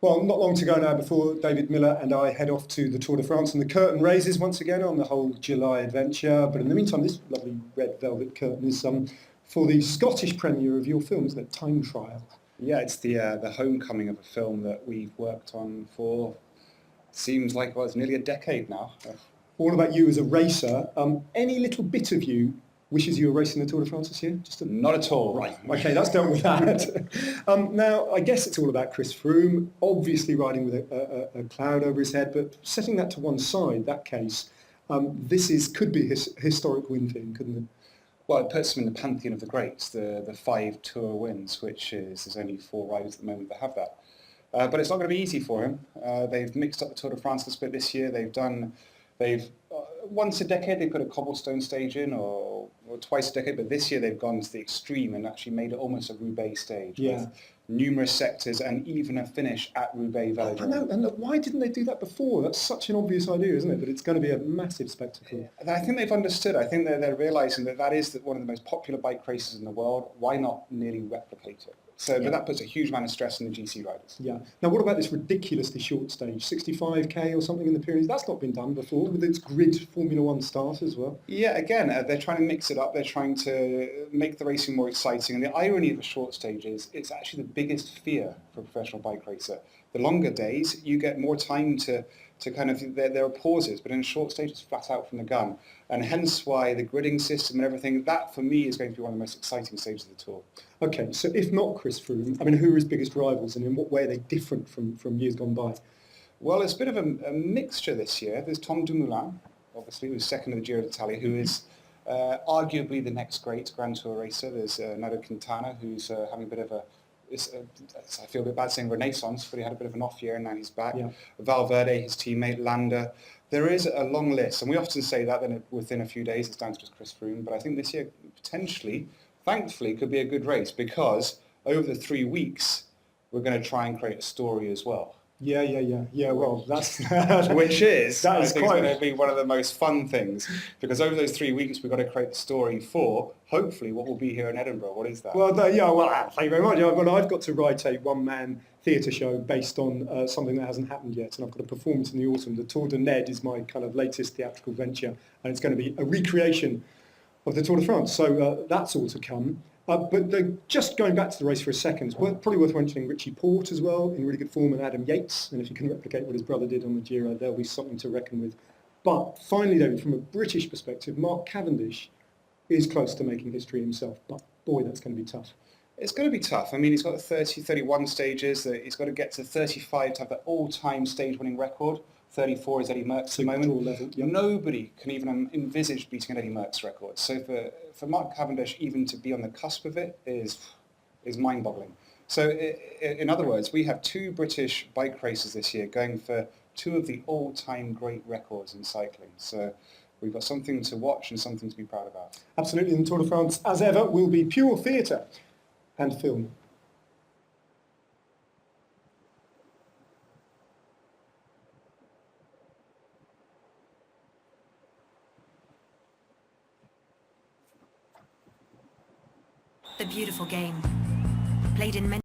Well, not long to go now before David Millar and I head off to the Tour de France, and the curtain raises once again on the whole July adventure. But in the meantime, this lovely red velvet curtain is for the Scottish premiere of your film, isn't it? Time Trial. Yeah, it's the homecoming of a film that we've worked on for, seems like, well, it's nearly a decade now. All about you as a racer. Any little bit of you wishes you were racing the Tour de France this year? Not at all. Right, okay, that's dealt with that. Now, I guess it's all about Chris Froome, obviously riding with a cloud over his head, but setting that to one side, that case, could be a historic win for him, couldn't it? Well, it puts him in the pantheon of the greats, the 5 Tour wins, which is, there's only 4 riders at the moment that have that. But it's not going to be easy for him. They've mixed up the Tour de France a bit this year. They've once a decade they put a cobblestone stage in, or twice a decade, but this year they've gone to the extreme and actually made it almost a Roubaix stage with numerous sectors and even a finish at Roubaix Velodrome. I know, and why didn't they do that before? That's such an obvious idea, isn't it? But it's going to be a massive spectacle. I think they've understood. I think they're realising that is one of the most popular bike races in the world. Why not nearly replicate it? So but that puts a huge amount of stress on the GC riders. Yeah. Now, what about this ridiculously short stage, 65k or something in the Pyrenees? That's not been done before, with its grid Formula One start as well. Yeah, again, they're trying to mix it up. They're trying to make the racing more exciting. And the irony of the short stage is it's actually the biggest fear for a professional bike racer. The longer days, you get more time to kind of, there are pauses, but in a short stage, it's flat out from the gun. And hence why the gridding system and everything, that for me is going to be one of the most exciting stages of the Tour. Okay, so if not Chris Froome, I mean, who are his biggest rivals and in what way are they different from years gone by? Well, it's a bit of a mixture this year. There's Tom Dumoulin, obviously, who's second of the Giro d'Italia, who is arguably the next great Grand Tour racer. There's Nairo Quintana, who's having a bit of I feel a bit bad saying renaissance, but he had a bit of an off year and now he's back. Yeah. Valverde, his teammate, Landa. There is a long list, and we often say that then within a few days it's down to just Chris Froome, but I think this year potentially, thankfully, could be a good race because over the 3 weeks we're going to try and create a story as well. Yeah. Well, that's which is that is going to be one of the most fun things because over those 3 weeks we've got to create the story for hopefully what will be here in Edinburgh. What is that? Well, thank you very much. I've got to write a one-man theatre show based on something that hasn't happened yet, and I've got a performance in the autumn. The Tour de Ned is my kind of latest theatrical venture, and it's going to be a recreation of the Tour de France. So that's all to come. But just going back to the race for a second, it's probably worth mentioning Richie Porte as well, in really good form, and Adam Yates. And if you can replicate what his brother did on the Giro, there'll be something to reckon with. But finally, David, from a British perspective, Mark Cavendish is close to making history himself. But boy, that's going to be tough. It's going to be tough. I mean, he's got 31 stages. He's got to get to 35 to have that all-time stage-winning record. 34 is Eddie Merckx at the moment. Level, yeah. Nobody can even envisage beating an Eddie Merckx record. So for Mark Cavendish even to be on the cusp of it is mind-boggling. So in other words, we have 2 British bike races this year going for 2 of the all-time great records in cycling. So we've got something to watch and something to be proud about. Absolutely, and the Tour de France, as ever, will be pure theatre and film. The beautiful game, played in many